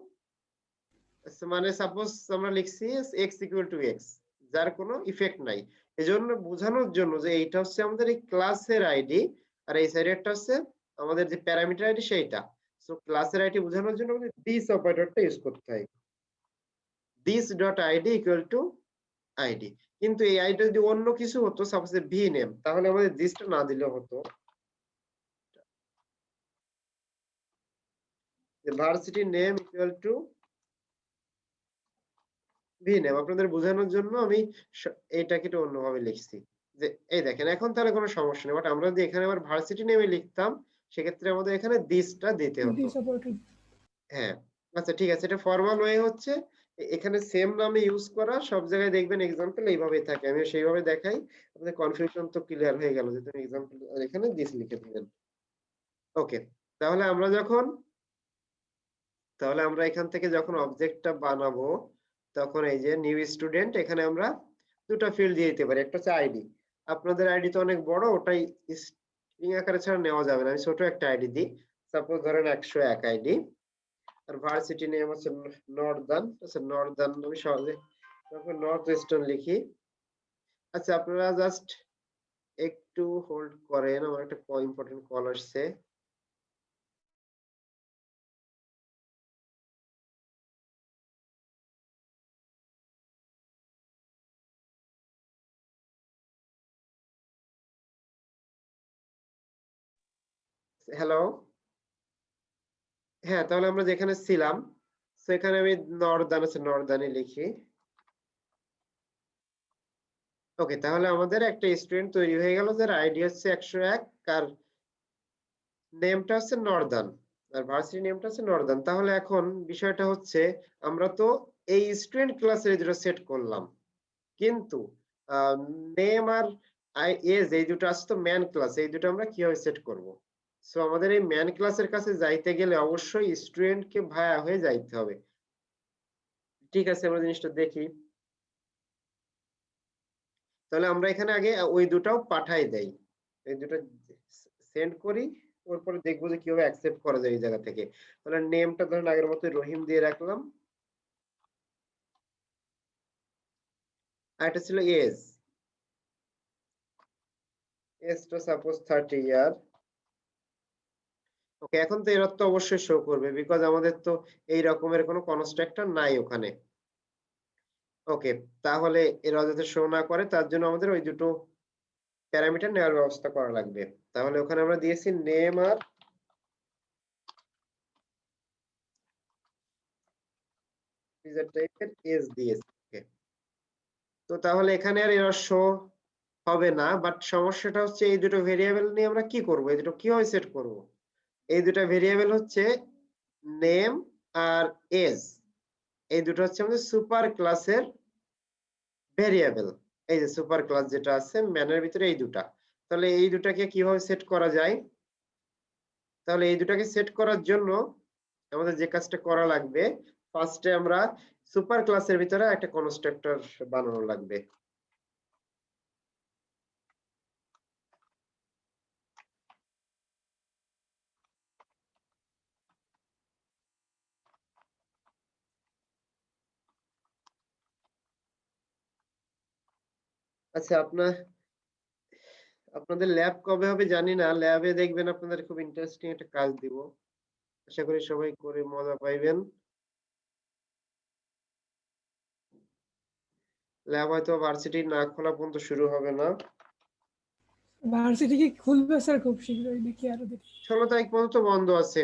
মানে সাপোজ আমরা লিখছি এক্স ইকুয়াল টু এক্স, যার কোনো ইফেক্ট নাই। এজন্য বোঝানোর জন্য যে এইটা হচ্ছে আমাদের এই ক্লাসের আইডি আর এই সাইডেরটা হচ্ছে আমাদের যে প্যারামিটার আইডি সেইটা। সো ক্লাসের আইডি বোঝানোর জন্য আমাদের দিস অপারেটরটা ইউজ করতে হয়, this dot ID equal to ID. কিন্তু এই আইডি যদি অন্য কিছু হতো, সাপোজ ভি নেম, তাহলে আমাদের দিসটা না দিলেও হতো, যে varsity name equal to V name. আপনাদের বোঝানোর জন্য আমি এইটাকে একটু অন্যভাবে লিখছি, যে এই দেখেন এখন তাহলে কোনো সমস্যা নেই। বাট আমরা যদি এখানে আবার ভার্সিটি নেমে লিখতাম সেক্ষেত্রে আমাদের এখানে দিসটা দিতে হতো। This operator. হ্যাঁ, আচ্ছা ঠিক আছে, এটা ফরমাল ওয়ে হচ্ছে এখানে সেম নামে ইউজ করা, সব জায়গায় দেখবেন এক্সাম্পল এইভাবেই থাকে। আমি সেইভাবে দেখাই, আপনাদের কনফিউশন তো ক্লিয়ার হয়ে গেল যে তুমি এক্সাম্পল এখানে দিস লিখে দিবেন। ওকে, তাহলে আমরা এখান থেকে যখন অবজেক্টটা বানাবো তখন এই যে নিউ স্টুডেন্ট, এখানে আমরা দুটো ফিল্ড দিয়ে দিতে পারি। একটা হচ্ছে আইডি, আপনাদের আইডি তো অনেক বড়, ওটাই স্ট্রিং আকারে ছাড়া নেওয়া যাবে না, আমি ছোট একটা আইডি দিই, সাপোজ ধরেন 101 আইডি। আর ভার্সিটি নেম হচ্ছে নর্দার্ন, আচ্ছা নর্দার্ন আমি সহজে নর্থ ওয়েস্টার্ন লিখি। আচ্ছা, আপনারা জাস্ট একটু হোল্ড করেন, আমার একটা ইম্পর্টেন্ট কল আসছে। হ্যালো, হ্যাঁ, তাহলে আমরা যেখানে ছিলাম সেখানে আমি নর্দান আছে নর্দানি লিখি। ওকে, তাহলে আমাদের একটা স্টুডেন্ট তৈরি হয়ে গেল যার আইডি হচ্ছে 101 আর নেমটা হচ্ছে নর্দান আর ভার্সিটি নেমটা হচ্ছে নর্দান। তাহলে এখন বিষয়টা হচ্ছে আমরা তো এই স্টুডেন্ট ক্লাসের এই দুটো সেট করলাম, কিন্তু নেম আর এজ এই দুটো আছে তো ম্যান ক্লাস, এই দুটো আমরা কিভাবে সেট করব? সো আমাদের এই ম্যান ক্লাসের কাছে যাইতে গেলে অবশ্যই স্টুডেন্টকে ভায়া হয়ে যাইতে হবে। ঠিক আছে, আমরা জিনিসটা দেখি। তাহলে আমরা এখানে আগে ওই দুটাও পাঠাই দেই, এই দুটো সেন্ড করি, তারপরে দেখবো যে কিভাবে অ্যাকসেপ্ট করা যায় এই জায়গা থেকে। তাহলে নেমটা ধরেন আগের মতো রহিম দিয়ে রাখলাম, আর এটা ছিল এজ, এজটা সাপোজ 30 ইয়ার। ওকে, এখন তো এর তো অবশ্যই শো করবে, বিকজ আমাদের তো এই রকমের কোনো কনস্ট্রাক্টর নাই ওখানে। ওকে, তাহলে এরা যাতে শো না করে তার জন্য আমাদের ওই দুটো প্যারামিটার নেওয়ার ব্যবস্থা করা লাগবে। তাহলে ওখানে আমরা দিয়েছি নেম আর ইউজার টাইপের এজ দিয়েছি। ওকে, তো তাহলে এখানে আর এরা শো হবে না, বাট সমস্যাটা হচ্ছে এই দুটো ভেরিয়েবল নিয়ে আমরা কি করব, এই দুটো কিভাবে সেট করব? এই দুটো ভেরিয়েবল হচ্ছে নেম আর এজ, এই দুটো হচ্ছে আমাদের সুপার ক্লাসের ভেরিয়েবল। এই যে সুপার ক্লাস যেটা আছে ম্যানের ভিতরে এই দুটা, তাহলে এই দুটাকে কিভাবে সেট করা যায়? তাহলে এই দুটাকে সেট করার জন্য আমাদের যে কাজটা করা লাগবে, ফার্স্টে আমরা সুপার ক্লাসের ভিতরে একটা কনস্ট্রাক্টর বানানো লাগবে। আচ্ছা, আপনাদের ল্যাব কবে হবে জানি না, ল্যাবে দেখবেন আপনাদের খুব ইন্টারেস্টিং একটা কাজ দিব, আশা করি সবাই করে মজা পাইবেন। ল্যাব হয়তো ভার্সিটি না খোলা পর্যন্ত শুরু হবে না, ভার্সিটি কি খুলবে স্যার খুব শীঘ্রই নাকি আরো দেরি? 16 তারিখ পর্যন্ত বন্ধ আছে,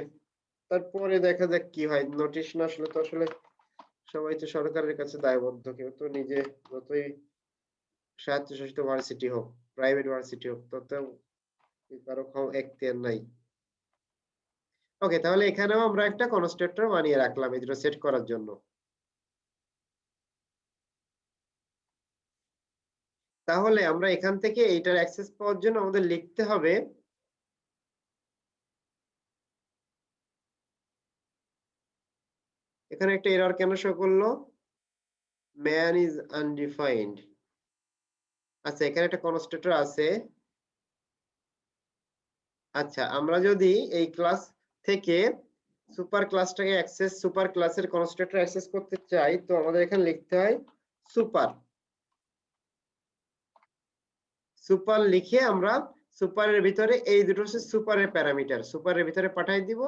তারপরে দেখা যাক কি হয়। নোটিশ না আসলে তো আসলে সবাই তো সরকারের কাছে দায়বদ্ধ, কেউ তো নিজে যতই স্বায়ত্তশাসিত ভার্সিটি হোক, প্রাইভেট ভার্সিটি হোক, তত কারো এখতিয়ার নাই। ওকে, তাহলে এখানেও আমরা একটা কনস্ট্রাক্টর বানিয়ে রাখলাম এই দুটো সেট করার জন্য। তাহলে আমরা এখান থেকে এইটার অ্যাক্সেস পাওয়ার জন্য আমাদের লিখতে হবে এখানে একটা এরর কেন শো করলো, ম্যান ইজ আনডিফাইন্ড। আচ্ছা, এখানে একটা কনস্ট্রাক্টর আছে। আচ্ছা, আমরা যদি এই ক্লাস থেকে সুপার ক্লাসটাকে অ্যাক্সেস, সুপার ক্লাসের কনস্ট্রাক্টর অ্যাক্সেস করতে চাই, তো আমাদের এখানে লিখতে হয় সুপার। সুপার লিখে আমরা সুপারের ভিতরে এই দুটো হচ্ছে সুপারের প্যারামিটার, সুপারের ভিতরে পাঠাই দিব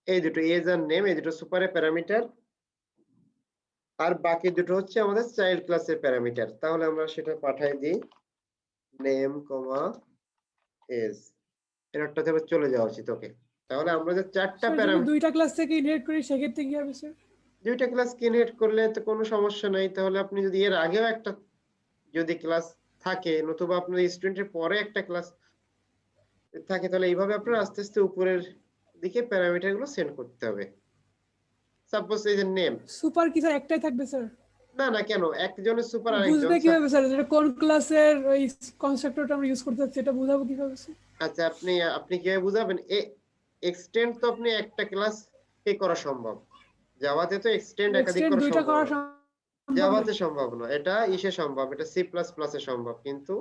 এই দুটো এজ আর নেম, এই দুটো সুপারের প্যারামিটার, আর বাকি দুটো হচ্ছে আমাদের চাইল্ড ক্লাসের প্যারামিটার। তাহলে আমরা সেটা পাঠাই দিই নেম কমা এজ, এররটাতে আবার চলে যাওয়া উচিত। ওকে, তাহলে আমরা যে চারটা স্যার যদি প্যারামিটার, দুইটা ক্লাস থেকে ইনহেরিট করি সেক্ষেত্রে কি হবে স্যার? দুইটা ক্লাস ইনহেরিট করলে তো কোনো সমস্যা নাই। তাহলে আপনি যদি এর আগেও একটা যদি ক্লাস থাকে, নতুবা আপনার স্টুডেন্টের পরে একটা ক্লাস থাকে, তাহলে এইভাবে আপনার আস্তে আস্তে উপরের দিকে প্যারামিটার গুলো সেন্ড করতে হবে। সাপোজ এই যে নেম, সুপার কি স্যার একটাই থাকবে স্যার? না না, কেন একজনের সুপার আরেকজন। বুঝবে কিভাবে স্যার যেটা কোন ক্লাসের ওই কনসেপ্টটা আমরা ইউজ করতে যাচ্ছি, এটা বোঝাবো কিভাবে স্যার? আচ্ছা, আপনি কিভাবে বুঝাবেন? এক্সটেন্ড তো আপনি একটা ক্লাস কে করা সম্ভব, জাভাতে তো এক্সটেন্ড একাধিক এক্সটেন্ড করা দুইটা সম্ভব করা না। সম্ভব জাভাতে নাকি? সম্ভব না, এটা ইসে সম্ভব, এটা সি প্লাস প্লাসে সম্ভব, কিন্তু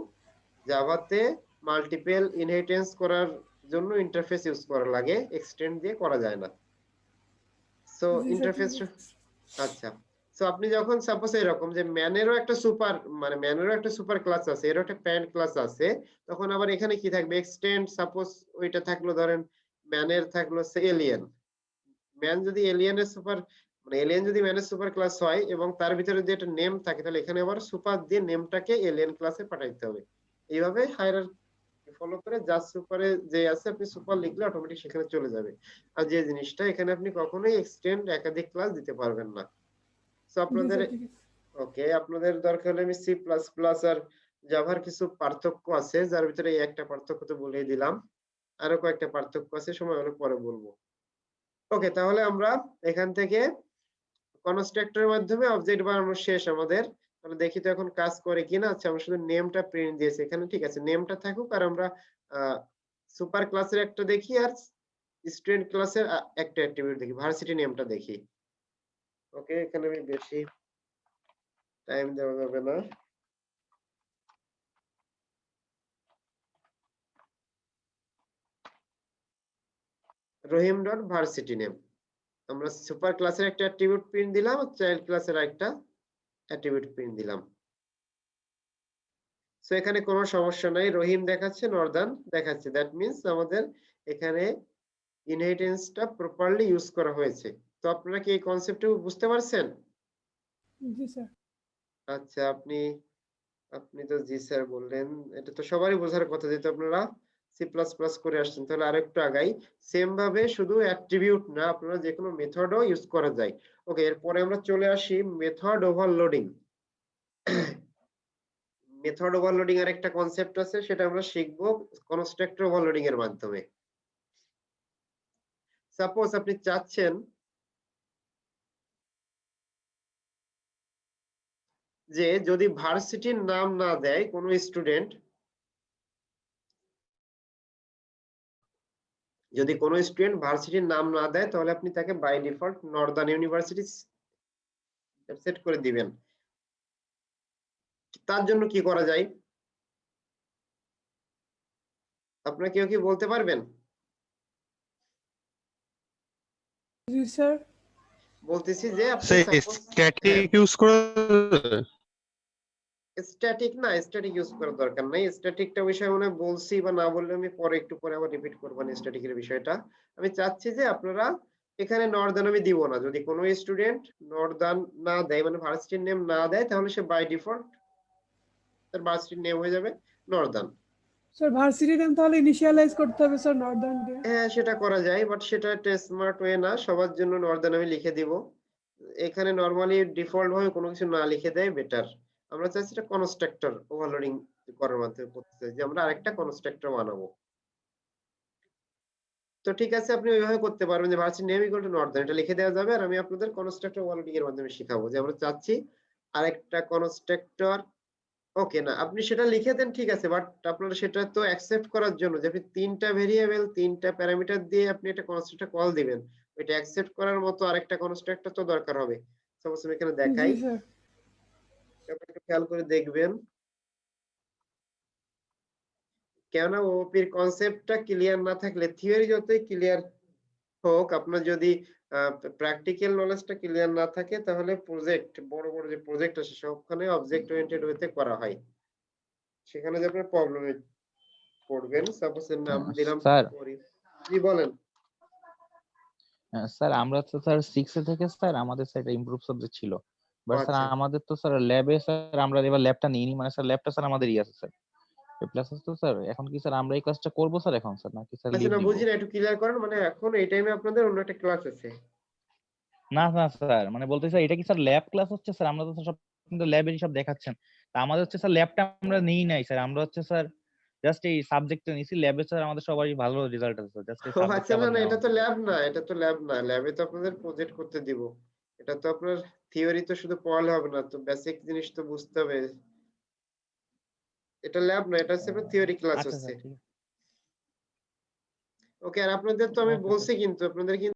জাভাতে মাল্টিপল ইনহেরিটেন্স করার জন্য ইন্টারফেস ইউজ করা লাগে, এক্সটেন্ড দিয়ে করা যায় না। সো জি স্যার, ঠিক ইন্টারফেস, আছে। আচ্ছা, সো আপনি যখন সাপোজ এরকম যে ম্যানেরও একটা সুপার, মানে ম্যানেরও একটা সুপার ক্লাস আছে, এরও একটা প্যারেন্ট ক্লাস আছে, তখন আবার এখানে কি থাকবে, এক্সটেন্ড সাপোজ ওইটা থাকলো, ধরেন ম্যানের থাকলো এলিয়েন, ম্যান যদি এলিয়েনের সুপার, মানে এলিয়েন যদি ম্যানের সুপার ক্লাস হয় এবং তার ভিতরে যদি একটা নেম থাকে, তাহলে এখানে আবার সুপার দিয়ে নেমটাকে এলিয়েন ক্লাসে পাঠাইতে হবে। এইভাবে হায়ারার্কি ফলো করে জাস্ট সুপারে যে আছে আপনি সুপার লিখলে অটোমেটিক সেখানে চলে যাবে। আর যে জিনিসটা এখানে আপনি কখনোই এক্সটেন্ড একাধিক ক্লাস দিতে পারবেন না। সো জি আপনাদের স্যার ঠিক আছে। ওকে, আপনাদের দরকার হলে আমি সি প্লাস প্লাস আর জাভার কিছু পার্থক্য আছে, যার ভিতরে এই একটা পার্থক্য তো বলেই দিলাম। আরো কয়েকটা পার্থক্য আছে, সময় হলে পরে বলবো। ওকে, তাহলে আমরা এখান থেকে কনস্ট্রাক্টরের মাধ্যমে অবজেক্ট বানানো শেষ আমাদের। তাহলে দেখি তো এখন কাজ করে কিনা। আচ্ছা, আমরা শুধু নেমটা প্রিন্ট দিয়েছি এখানে, ঠিক আছে, নেমটা থাকুক। আর আমরা সুপার ক্লাসের একটা দেখি আর স্টুডেন্ট ক্লাসের একটা অ্যাট্রিবিউট দেখি, ভার্সিটি নেমটা দেখি। ওকে, এখানে আমি বেশি টাইম দেওয়া যাবে না। রহিম ডট ভার্সিটি নেম, আমরা সুপার ক্লাসের একটা অ্যাট্রিবিউট প্রিন্ট দিলাম আর চাইল্ড ক্লাসের একটা অ্যাট্রিবিউট প্রিন্ট দিলাম। সো এখানে কোনো সমস্যা নাই, রহিম দেখাচ্ছে, নর্দার্ন দেখাচ্ছে, দ্যাট মিন্স আমাদের এখানে ইনহেরিটেন্সটা প্রপারলি ইউজ করা হয়েছে। তো আপনারা কি এই কনসেপ্টটা বুঝতে পারছেন? জি স্যার। আচ্ছা, আপনি আপনি তো জি স্যার বললেন, এটা তো সবারই বোঝার কথা, যেহেতু আপনারা সি প্লাস প্লাস করে আসছেন। তাহলে আরেকটু আগাই, সেম ভাবে শুধু অ্যাট্রিবিউট না, আপনারা যে কোনো মেথডও ইউজ করা যায়। ওকে, এরপরে আমরা চলে আসি মেথড ওভারলোডিং। মেথড ওভারলোডিং এর একটা কনসেপ্ট আছে, সেটা আমরা শিখবো কনস্ট্রাক্টর ওভারলোডিং এর মাধ্যমে। সাপোজ আপনি চাচ্ছেন যে যদি ভার্সিটির নাম না দেয় কোনো স্টুডেন্ট, যদি কোনো স্টুডেন্ট ভার্সিটির নাম না দেয় তাহলে আপনি তাকে by default northern university set করে দিবেন। তার জন্য কি করা যায় আপনারা কেউ কি বলতে পারবেন? জি স্যার। বলতেছি যে আপনি সেই সাপোজ স্ট্যাটিক ইউজ করে স্ট্যাটিক না, স্ট্যাটিক ইউজ করার দরকার নাই। স্ট্যাটিকটা বিষয় মনে হয় বলছি, বা না বললে আমি পরে একটু পরে আবার রিপিট করবো না স্ট্যাটিকের বিষয়টা। আমি চাচ্ছি যে আপনারা এখানে নর্দার্ন আমি দিব না, যদি কোনো স্টুডেন্ট নর্দার্ন না দেয় মানে ভার্সিটির নেম না দেয় তাহলে সে বাই ডিফল্ট তার ভার্সিটির নেম হয়ে যাবে নর্দার্ন। স্যার ভার্সিটি নেম তাহলে ইনিশিয়ালাইজ করতে হবে স্যার নর্দার্ন দিয়ে। হ্যাঁ, সেটা করা যায়, বাট সেটা একটা স্মার্ট ওয়ে না। সবার জন্য নর্দার্ন আমি লিখে দিব। এখানে নরমালি ডিফল্ট ভাবে কোনো কিছু না লিখে দেয় বেটার। আমরা চাইছি এটা কনস্ট্রাক্টর ওভারলোডিং করার মাধ্যমে করতে চাই যে আমরা আরেকটা কনস্ট্রাক্টর বানাবো। তো ঠিক আছে, আপনি ওইভাবে করতে পারবেন যে varsity name equal to Northern, এটা লিখে দেওয়া যাবে। আর আমি আপনাদের কনস্ট্রাক্টর ওভারলোডিং এর মাধ্যমে শিখাবো যে আমরা চাচ্ছি আরেকটা কনস্ট্রাক্টর। ওকে, না আপনি সেটা লিখে দেন, ঠিক আছে, বাট আপনারা সেটা তো অ্যাকসেপ্ট করার জন্য যে আপনি তিনটা ভেরিয়েবল তিনটা প্যারামিটার দিয়ে আপনি একটা কনস্ট্রাক্টর কল দিবেন, ওইটা অ্যাকসেপ্ট করার মতো আরেকটা কনস্ট্রাক্টর তো দরকার হবে। সাপোজ আমি এখানে দেখাই, জি স্যার। আপনি একটু খেয়াল করে দেখবেন, কেননা ওপির কনসেপ্টটা ক্লিয়ার না থাকলে থিওরি যতই ক্লিয়ার হোক, আপনার যদি প্র্যাকটিক্যাল নলেজটা ক্লিয়ার না থাকে তাহলে প্রজেক্ট, বড় বড় যে প্রজেক্ট আছে সবখানে অবজেক্ট ওরিয়েন্টেড ওয়েতে করা হয়, সেখানে যে আপনার প্রবলেমে পড়বেন। সাপোজ এর নাম দিলাম স্যার জি বলেন। স্যার আমরা তো স্যার 6 এ থেকে স্যার আমাদের স্যার ইমপ্রুভ সাবজেক্ট ছিল, বাট স্যার আচ্ছা আমাদের তো স্যার ল্যাবে স্যার আমরা এবার ল্যাবটা নিইনি, মানে স্যার ল্যাবটা স্যার আমাদেরই আছে স্যার প্লাস তো স্যার। এখন কি স্যার আমরা এই ক্লাসটা করব স্যার এখন স্যার, নাকি স্যার আচ্ছা, লিভ না নিব? বুঝি না, একটু ক্লিয়ার করেন। মানে এখন এই টাইমে আপনাদের অন্য একটা ক্লাস আছে? না না স্যার, মানে বলতে স্যার এটা কি স্যার ল্যাব ক্লাস হচ্ছে স্যার? আমরা তো স্যার সব কিন্তু ল্যাবেরই সব দেখাচ্ছেন, তা আমাদের হচ্ছে স্যার ল্যাবটা আমরা নেই নাই স্যার। আমরা হচ্ছে স্যার জাস্ট এই সাবজেক্টটা নিছি, ল্যাবে স্যার আমাদের সবারই ভালো রেজাল্ট আছে স্যার, জাস্ট এই ও সাবজেক্টটা আচ্ছা, না আবার না, নেওয়া এটা তো হচ্ছে। ল্যাব না, এটা তো ল্যাব না। ল্যাবে তো আপনাদের প্রজেক্ট করতে দিব। এটা তো আপনার থিওরি তো শুধু পড়ালে হবে না, তো বেসিক জিনিস তো বুঝতে হবে। এটা ল্যাব না, এটা হচ্ছে আপনার থিওরি ক্লাস আচ্ছা হচ্ছে। স্যার ঠিক আছে। ওকে, আর আপনাদের তো আমি ওকে স্যার। বলছি কিন্তু আপনাদের কিন্তু